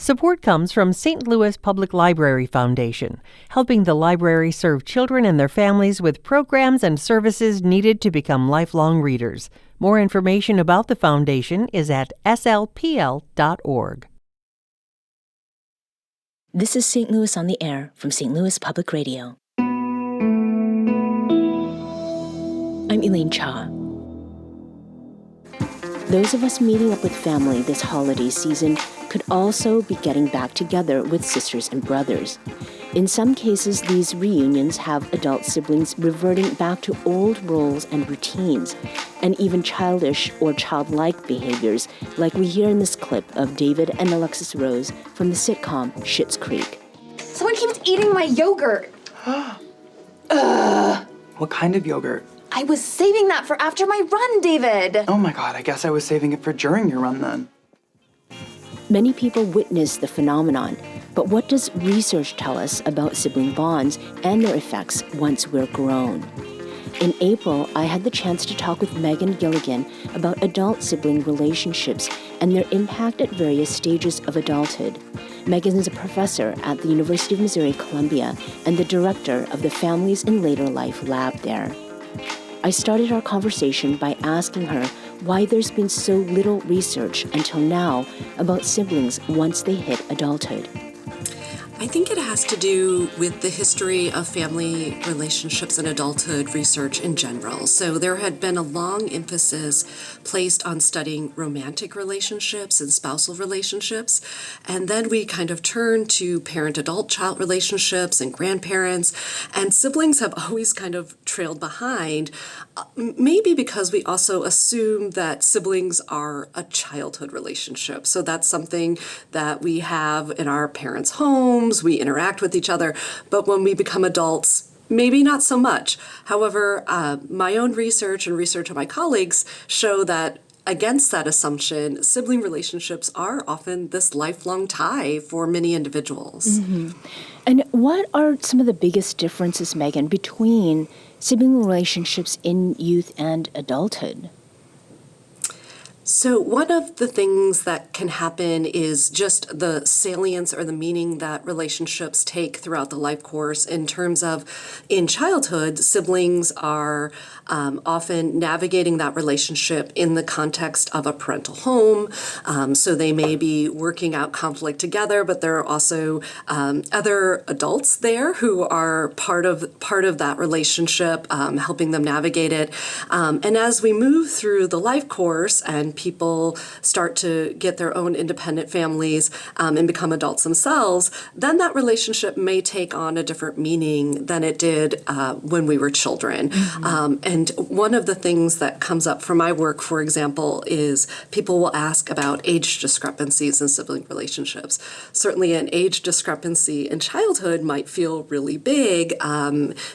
Support comes from St. Louis Public Library Foundation, helping the library serve children and their families with programs and services needed to become lifelong readers. More information about the foundation is at slpl.org. This is St. Louis on the Air from St. Louis Public Radio. I'm Elaine Cha. Those of us meeting up with family this holiday season could also be getting back together with sisters and brothers. In some cases, these reunions have adult siblings reverting back to old roles and routines, and even childish or childlike behaviors, like we hear in this clip of David and Alexis Rose from the sitcom Schitt's Creek. Someone keeps eating my yogurt. What kind of yogurt? I was saving that for after my run, David. Oh my God, I guess I was saving it for during your run then. Many people witness the phenomenon, but what does research tell us about sibling bonds and their effects once we're grown? In April, I had the chance to talk with Megan Gilligan about adult sibling relationships and their impact at various stages of adulthood. Megan is a professor at the University of Missouri Columbia and the director of the Families in Later Life lab there. I started our conversation by asking her why there's been so little research until now about siblings once they hit adulthood. I think it has to do with the history of family relationships and adulthood research in general. So there had been a long emphasis placed on studying romantic relationships and spousal relationships. And then we kind of turned to parent-adult-child relationships and grandparents. And siblings have always kind of trailed behind, maybe because we also assume that siblings are a childhood relationship. So that's something that we have in our parents' homes. We interact with each other, but when we become adults, maybe not so much. However, my own research and research of my colleagues show that against that assumption, sibling relationships are often this lifelong tie for many individuals. Mm-hmm. And what are some of the biggest differences, Megan, between sibling relationships in youth and adulthood? So one of the things that can happen is just the salience or the meaning that relationships take throughout the life course in terms of, in childhood, siblings are often navigating that relationship in the context of a parental home. So they may be working out conflict together, but there are also other adults there who are part of that relationship, helping them navigate it. And as we move through the life course and people start to get their own independent families and become adults themselves, then that relationship may take on a different meaning than it did when we were children. Mm-hmm. And one of the things that comes up from my work, for example, is people will ask about age discrepancies in sibling relationships. Certainly an age discrepancy in childhood might feel really big,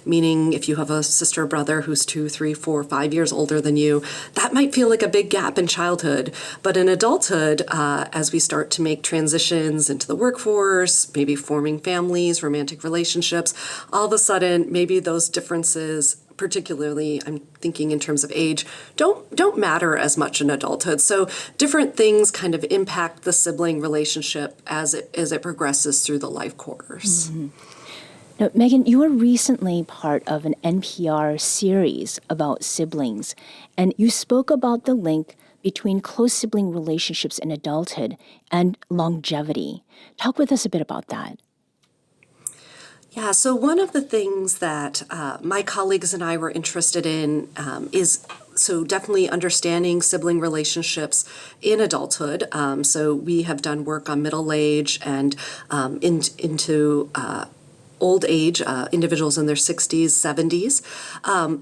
meaning if you have a sister or brother who's 2, 3, 4, 5 years older than you, that might feel like a big gap in childhood. But in adulthood, as we start to make transitions into the workforce, maybe forming families, romantic relationships, all of a sudden, maybe those differences, particularly I'm thinking in terms of age, don't matter as much in adulthood. So different things kind of impact the sibling relationship as it progresses through the life course. Mm-hmm. Now, Megan, you were recently part of an NPR series about siblings, and you spoke about the link between close sibling relationships in adulthood and longevity. Talk with us a bit about that. Yeah, so one of the things that my colleagues and I were interested in is definitely understanding sibling relationships in adulthood. So we have done work on middle age and into old age, individuals in their 60s, 70s.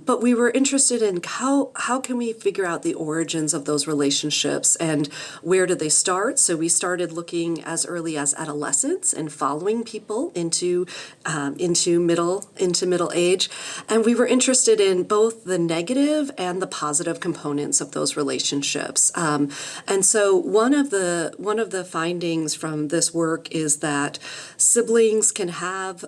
But we were interested in how can we figure out the origins of those relationships and where did they start? So we started looking as early as adolescence and following people into middle age. And we were interested in both the negative and the positive components of those relationships. And so one of the findings from this work is that siblings can have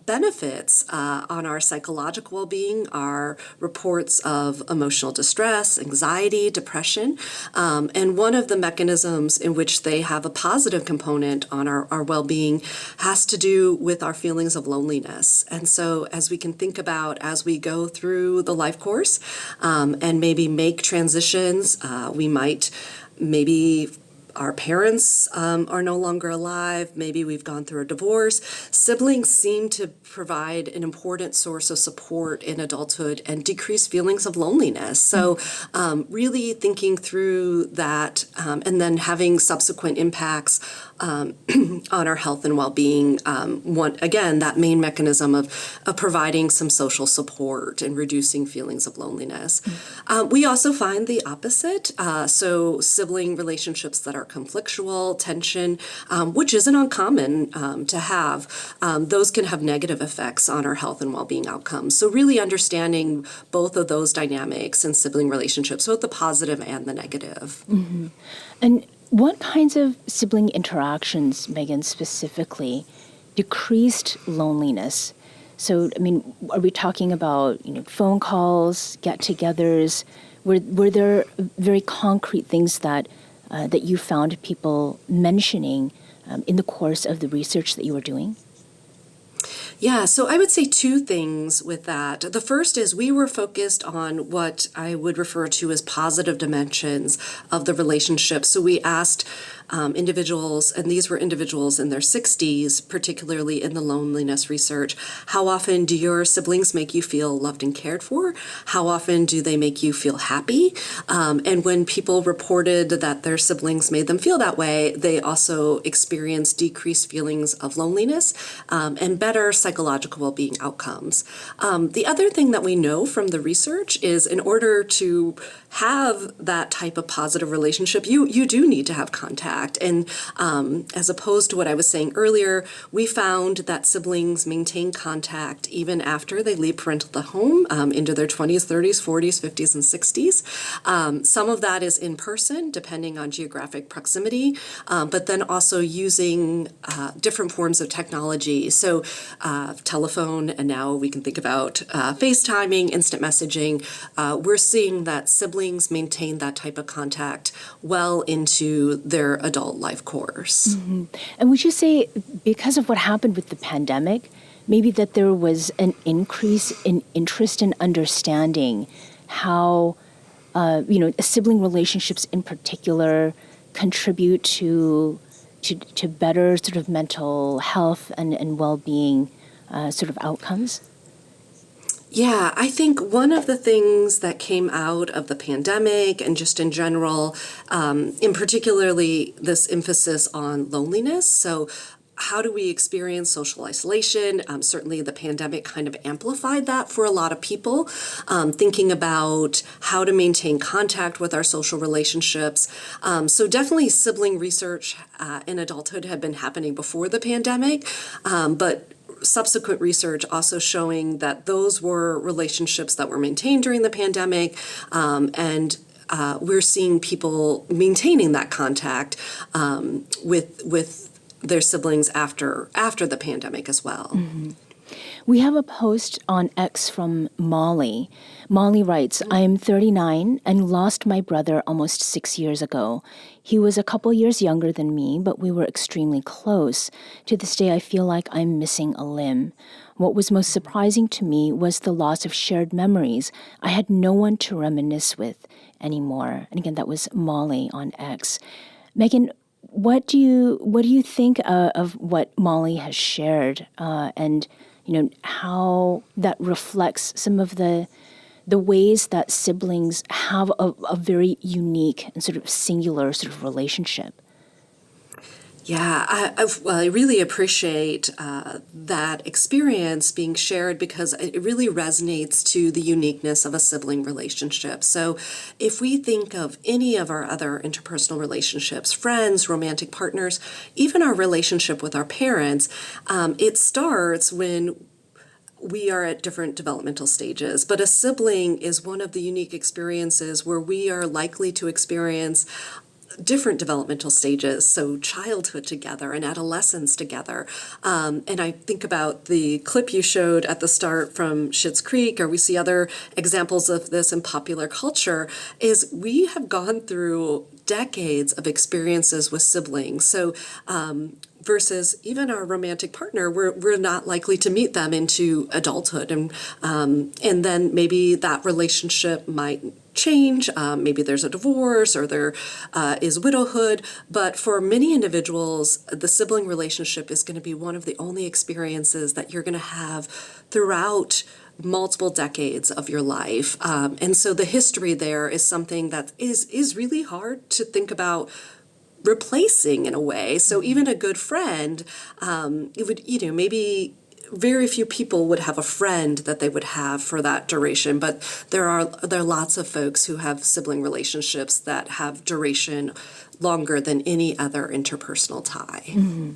benefits on our psychological well-being are reports of emotional distress, anxiety, depression, and one of the mechanisms in which they have a positive component on our well-being has to do with our feelings of loneliness. And so as we can think about as we go through the life course and maybe make transitions, we might maybe our parents are no longer alive, maybe we've gone through a divorce. Siblings seem to provide an important source of support in adulthood and decrease feelings of loneliness. So really thinking through that and then having subsequent impacts on our health and well-being. Again, that main mechanism of providing some social support and reducing feelings of loneliness. We also find the opposite. So sibling relationships that are conflictual, tension, which isn't uncommon to have, those can have negative effects on our health and well-being outcomes. So really understanding both of those dynamics in sibling relationships, both the positive and the negative. Mm-hmm. And what kinds of sibling interactions, Megan, specifically, decreased loneliness? So, I mean, are we talking about, phone calls, get-togethers? Were there very concrete things that you found people mentioning in the course of the research that you were doing? Yeah, so I would say two things with that. The first is we were focused on what I would refer to as positive dimensions of the relationship. So we asked individuals, and these were individuals in their 60s, particularly in the loneliness research, how often do your siblings make you feel loved and cared for? How often do they make you feel happy? And when people reported that their siblings made them feel that way, they also experienced decreased feelings of loneliness and better psychological well-being outcomes. The other thing that we know from the research is in order to have that type of positive relationship, you do need to have contact. And as opposed to what I was saying earlier, we found that siblings maintain contact even after they leave parental home into their 20s, 30s, 40s, 50s, and 60s. Some of that is in person, depending on geographic proximity, but then also using different forms of technology. So telephone, and now we can think about FaceTiming, instant messaging. We're seeing that siblings maintain that type of contact well into their adult life course. Mm-hmm. And would you say, because of what happened with the pandemic, maybe that there was an increase in interest in understanding how, sibling relationships in particular contribute to better sort of mental health and well-being sort of outcomes? Yeah, I think one of the things that came out of the pandemic and just in general, in particularly this emphasis on loneliness. So how do we experience social isolation? Certainly the pandemic kind of amplified that for a lot of people, thinking about how to maintain contact with our social relationships. So definitely sibling research in adulthood had been happening before the pandemic, but subsequent research also showing that those were relationships that were maintained during the pandemic, and we're seeing people maintaining that contact with their siblings after the pandemic as well. Mm-hmm. We have a post on X from Molly. Molly writes, I am 39 and lost my brother almost 6 years ago. He was a couple years younger than me, but we were extremely close. To this day, I feel like I'm missing a limb. What was most surprising to me was the loss of shared memories. I had no one to reminisce with anymore. And again, that was Molly on X. Megan, what do you think of what Molly has shared, and how that reflects some of the ways that siblings have a very unique and sort of singular sort of relationship? Yeah, I really appreciate that experience being shared because it really resonates to the uniqueness of a sibling relationship. So if we think of any of our other interpersonal relationships, friends, romantic partners, even our relationship with our parents, it starts when we are at different developmental stages, but a sibling is one of the unique experiences where we are likely to experience different developmental stages, so childhood together and adolescence together. And I think about the clip you showed at the start from Schitt's Creek, or we see other examples of this in popular culture, is we have gone through decades of experiences with siblings. So versus even our romantic partner, we're not likely to meet them into adulthood, and then maybe that relationship might change. Maybe there's a divorce or there is widowhood. But for many individuals, the sibling relationship is going to be one of the only experiences that you're going to have throughout multiple decades of your life. And so the history there is something that is really hard to think about replacing in a way. So even a good friend, it would, maybe very few people would have a friend that they would have for that duration, but there are lots of folks who have sibling relationships that have duration longer than any other interpersonal tie. Mm-hmm.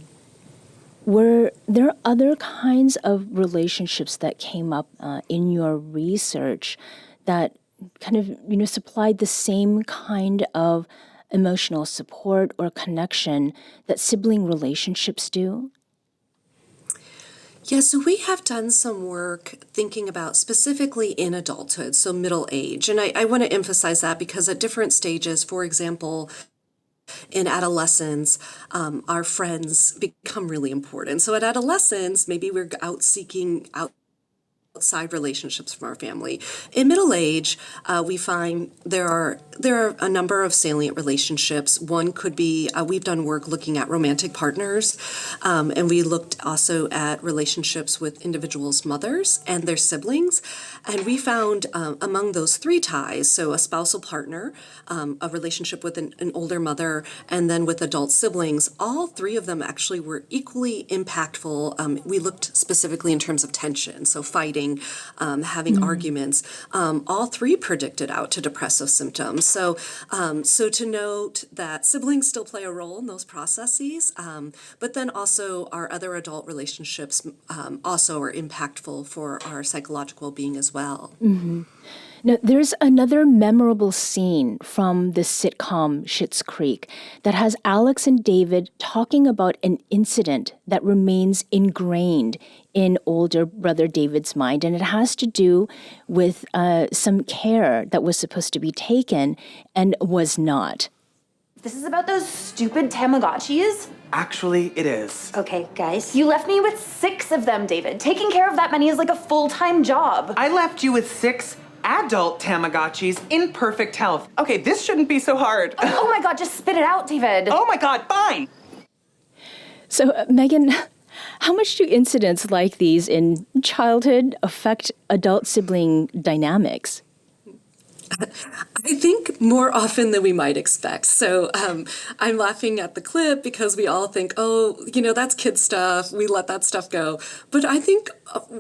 Were there other kinds of relationships that came up in your research that kind of, supplied the same kind of emotional support or connection that sibling relationships do? Yeah, so we have done some work thinking about specifically in adulthood, so middle age. And I want to emphasize that because at different stages, for example, in adolescence, our friends become really important. So at adolescence, maybe we're out seeking outside relationships from our family. In middle age, we find there are a number of salient relationships. One could be, we've done work looking at romantic partners, and we looked also at relationships with individuals' mothers and their siblings. And we found among those three ties, so a spousal partner, a relationship with an older mother, and then with adult siblings, all three of them actually were equally impactful. We looked specifically in terms of tension, so fighting, having arguments. All three predicted out to depressive symptoms. So to note that siblings still play a role in those processes, but then also our other adult relationships also are impactful for our psychological well-being as well. Mm-hmm. Now, there's another memorable scene from the sitcom Schitt's Creek that has Alex and David talking about an incident that remains ingrained in older brother David's mind, and it has to do with some care that was supposed to be taken and was not. This is about those stupid Tamagotchis? Actually, it is. Okay, guys, you left me with 6 of them, David. Taking care of that many is like a full-time job. I left you with 6 adult Tamagotchis in perfect health. Okay, this shouldn't be so hard. Oh my God, just spit it out, David. Oh my God, fine. So, Megan, how much do incidents like these in childhood affect adult sibling dynamics? I think more often than we might expect. So I'm laughing at the clip because we all think, oh, that's kid stuff. We let that stuff go. But I think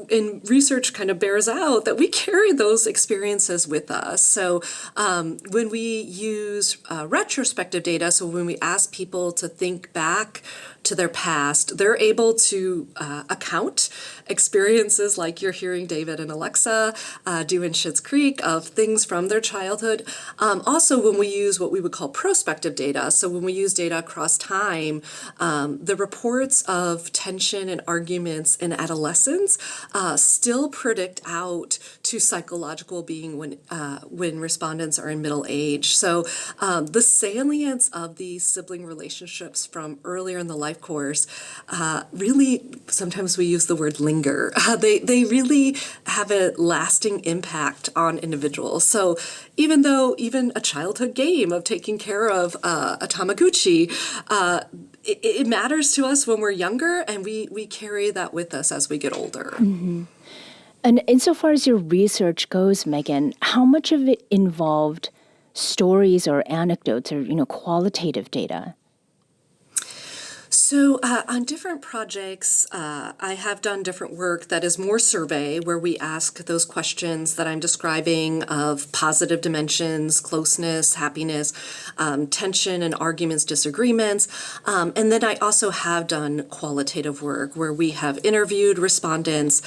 in research kind of bears out that we carry those experiences with us. So when we use retrospective data, so when we ask people to think back to their past, they're able to account experiences like you're hearing David and Alexa do in Schitt's Creek of things from their childhood. Also, when we use what we would call prospective data, so when we use data across time, the reports of tension and arguments in adolescence still predict out to psychological being when respondents are in middle age. So the salience of these sibling relationships from earlier in the life course really, sometimes we use the word linger. They really have a lasting impact on individuals. So even a childhood game of taking care of a Tamagotchi, it matters to us when we're younger, and we carry that with us as we get older. Mm-hmm. And insofar as your research goes, Megan, how much of it involved stories or anecdotes or, qualitative data? So on different projects, I have done different work that is more survey, where we ask those questions that I'm describing of positive dimensions, closeness, happiness, tension and arguments, disagreements. And then I also have done qualitative work where we have interviewed respondents,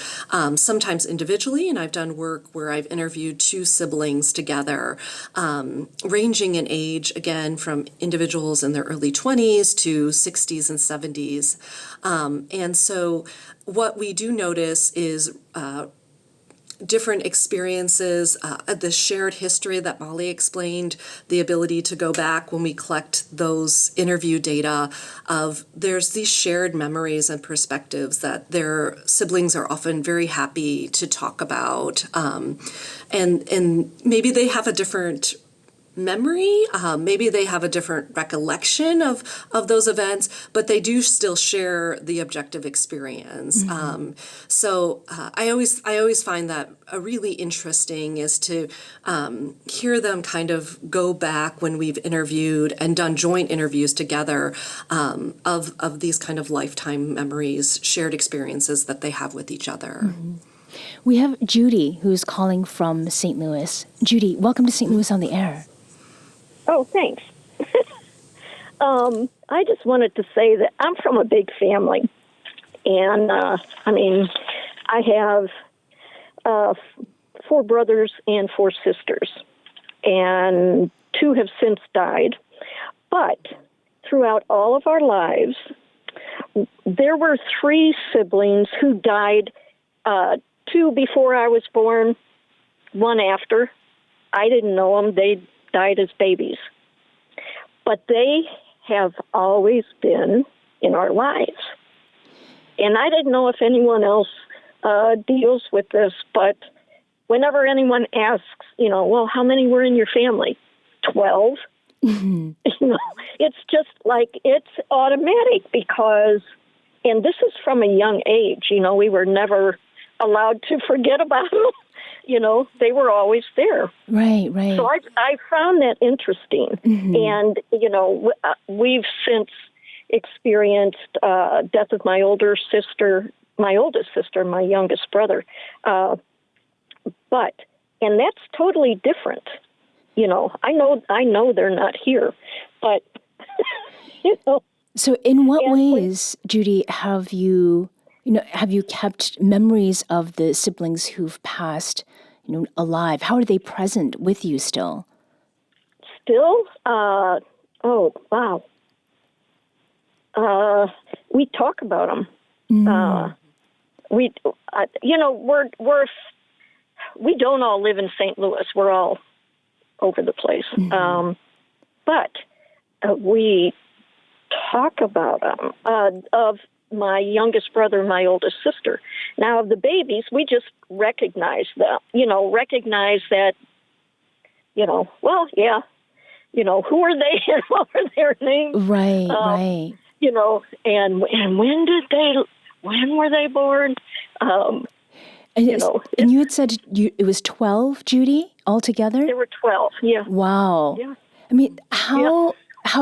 sometimes individually, and I've done work where I've interviewed two siblings together, ranging in age, again, from individuals in their early 20s to 60s and 70s. And so what we do notice is different experiences, the shared history that Molly explained, the ability to go back when we collect those interview data of there's these shared memories and perspectives that their siblings are often very happy to talk about. And maybe they have a different memory, maybe they have a different recollection of those events, but they do still share the objective experience. So I always find that really interesting is to hear them kind of go back when we've interviewed and done joint interviews together of these kind of lifetime memories, shared experiences that they have with each other. We have Judy, who's calling from St. Louis. Judy, welcome to St. Louis on the Air. Oh, thanks. I just wanted to say that I'm from a big family. And, I have 4 brothers and 4 sisters. And 2 have since died. But throughout all of our lives, there were 3 siblings who died, 2 before I was born, 1 after. I didn't know them. They died as babies. But they have always been in our lives. And I didn't know if anyone else deals with this, but whenever anyone asks, well, how many were in your family? 12. It's just like, it's automatic because, and this is from a young age, we were never allowed to forget about them. They were always there. Right. So I found that interesting. And, we've since experienced death of my oldest sister, my youngest brother. And that's totally different. I know they're not here, but, So in what ways, Judy, have you kept memories of the siblings who've passed, alive? How are they present with you still? Still? Oh, wow. We talk about them. We don't all live in St. Louis. We're all over the place. But we talk about them. Of my youngest brother and my oldest sister. Now, of the babies, we just recognize that, well, yeah, who are they and what are their names? Right. And when were they born? And you had said it was 12, Judy, altogether? There were 12, yeah. Wow. Yeah. I mean, how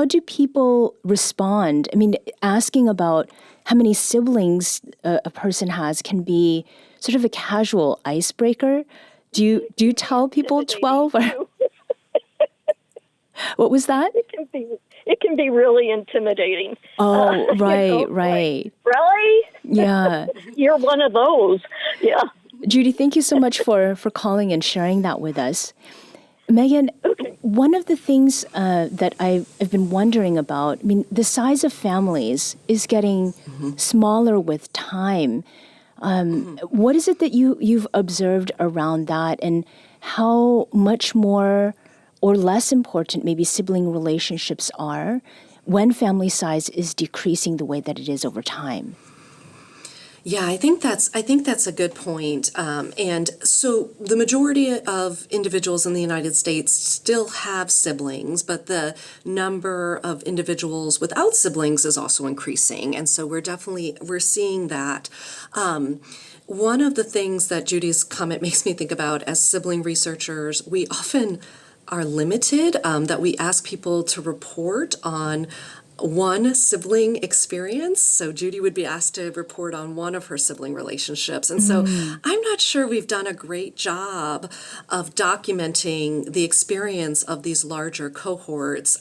do people respond? I mean, asking about how many siblings a person has can be sort of a casual icebreaker. Do you tell people 12? What was that? It can be really intimidating. Oh, right. Like, really? Yeah. You're one of those. Yeah. Judy, thank you so much for calling and sharing that with us. Megan, one of the things that I've been wondering about, the size of families is getting smaller with time. What is it that you've observed around that, and how much more or less important maybe sibling relationships are when family size is decreasing the way that it is over time? Yeah, I think that's a good point. And so the majority of individuals in the United States still have siblings, but the number of individuals without siblings is also increasing. And so we're seeing that. One of the things that Judy's comment makes me think about as sibling researchers, we often are limited, that we ask people to report on one sibling experience. So Judy would be asked to report on one of her sibling relationships. And so I'm not sure we've done a great job of documenting the experience of these larger cohorts,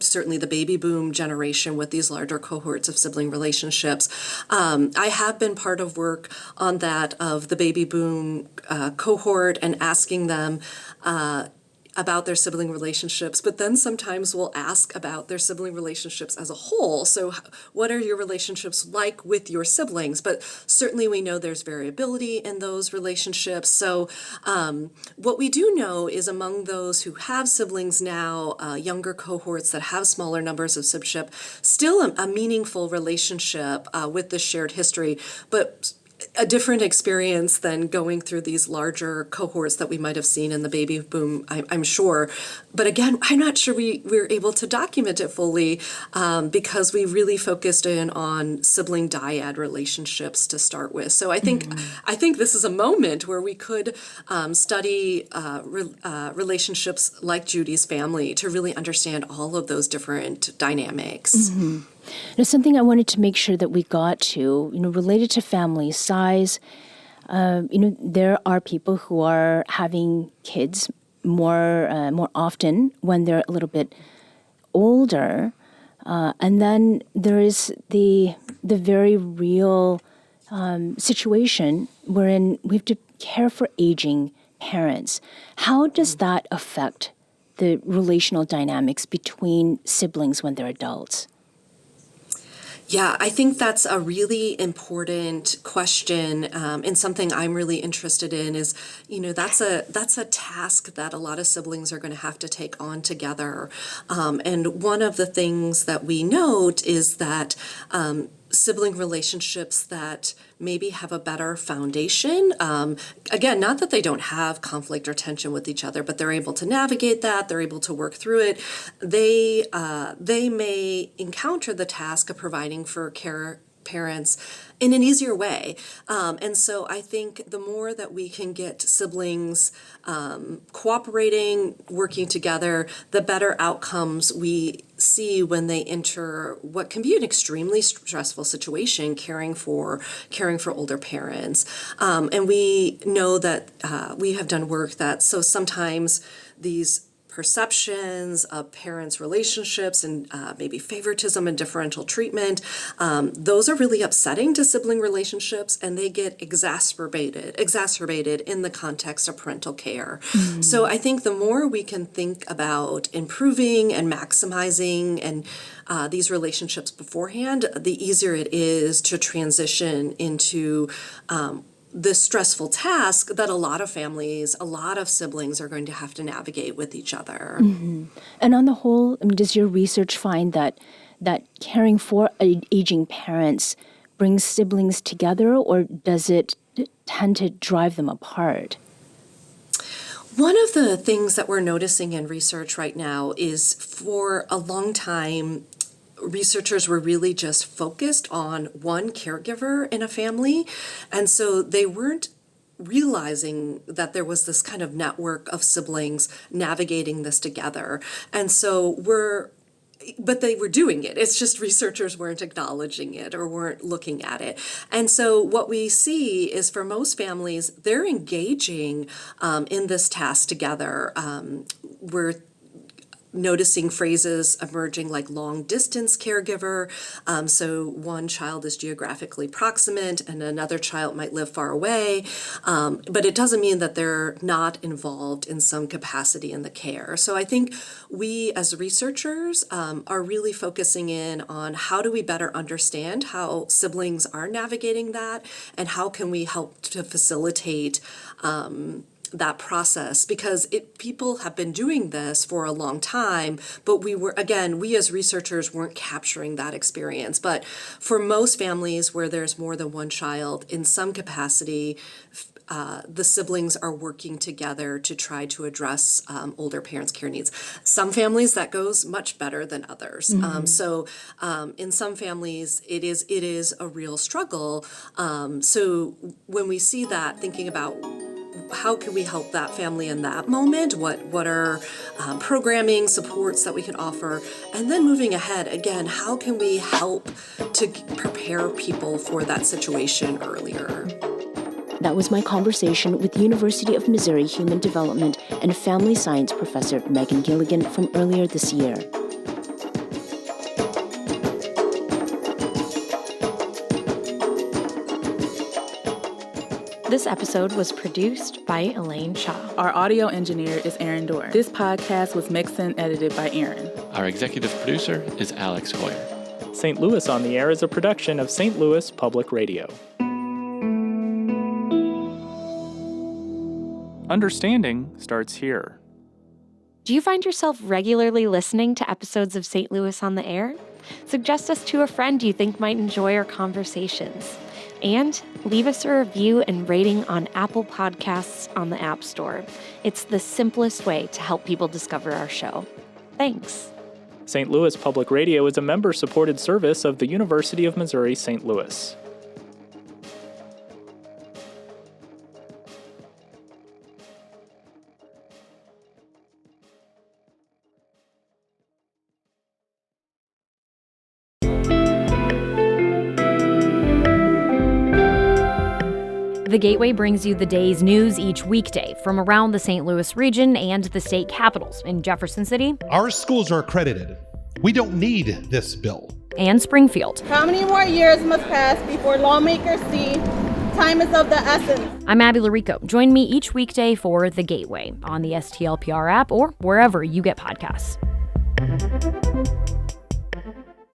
certainly the baby boom generation with these larger cohorts of sibling relationships. I have been part of work on that of the baby boom cohort and asking them about their sibling relationships, but then sometimes we'll ask about their sibling relationships as a whole. So what are your relationships like with your siblings? But certainly we know there's variability in those relationships. So what we do know is among those who have siblings now, younger cohorts that have smaller numbers of sibship, still a meaningful relationship with the shared history, but a different experience than going through these larger cohorts that we might have seen in the baby boom, I'm sure. But again, I'm not sure we're able to document it fully because we really focused in on sibling dyad relationships to start with. So I think this is a moment where we could study relationships like Judy's family to really understand all of those different dynamics. Now, something I wanted to make sure that we got to, related to family size, there are people who are having kids more often when they're a little bit older, and then there is the very real situation wherein we have to care for aging parents. How does that affect the relational dynamics between siblings when they're adults? Yeah, I think that's a really important question, and something I'm really interested in is, that's a task that a lot of siblings are going to have to take on together. And one of the things that we note is that sibling relationships that maybe have a better foundation. Again, not that they don't have conflict or tension with each other, but they're able to navigate that, they're able to work through it. They may encounter the task of providing for parents in an easier way. And so I think the more that we can get siblings cooperating, working together, the better outcomes we see when they enter what can be an extremely stressful situation, caring for older parents. And we know that we have done work that so sometimes these perceptions of parents' relationships and maybe favoritism and differential treatment, those are really upsetting to sibling relationships, and they get exacerbated in the context of parental care. So I think the more we can think about improving and maximizing and these relationships beforehand, the easier it is to transition into this stressful task that a lot of families, a lot of siblings are going to have to navigate with each other. And on the whole, does your research find that caring for aging parents brings siblings together, or does it tend to drive them apart? One of the things that we're noticing in research right now is for a long time, researchers were really just focused on one caregiver in a family. And so they weren't realizing that there was this kind of network of siblings navigating this together. And so but they were doing it. It's just researchers weren't acknowledging it or weren't looking at it. And so what we see is for most families, they're engaging in this task together. We're noticing phrases emerging like long distance caregiver. So one child is geographically proximate and another child might live far away. But it doesn't mean that they're not involved in some capacity in the care. So I think we as researchers are really focusing in on how do we better understand how siblings are navigating that, and how can we help to facilitate that process, because people have been doing this for a long time, but we as researchers weren't capturing that experience. But for most families where there's more than one child in some capacity, the siblings are working together to try to address older parents' care needs. Some families that goes much better than others. So in some families it is a real struggle. So when we see that, thinking about how can we help that family in that moment? What are programming supports that we could offer? And then moving ahead, again, how can we help to prepare people for that situation earlier? That was my conversation with University of Missouri Human Development and Family Science professor Megan Gilligan from earlier this year. This episode was produced by Elaine Shaw. Our audio engineer is Aaron Dorr. This podcast was mixed and edited by Aaron. Our executive producer is Alex Hoyer. St. Louis on the Air is a production of St. Louis Public Radio. Understanding starts here. Do you find yourself regularly listening to episodes of St. Louis on the Air? Suggest us to a friend you think might enjoy our conversations. And leave us a review and rating on Apple Podcasts on the App Store. It's the simplest way to help people discover our show. Thanks. St. Louis Public Radio is a member-supported service of the University of Missouri St. Louis. The Gateway brings you the day's news each weekday from around the St. Louis region and the state capitals in Jefferson City. Our schools are accredited. We don't need this bill. And Springfield. How many more years must pass before lawmakers see time is of the essence? I'm Abby Larico. Join me each weekday for The Gateway on the STLPR app or wherever you get podcasts.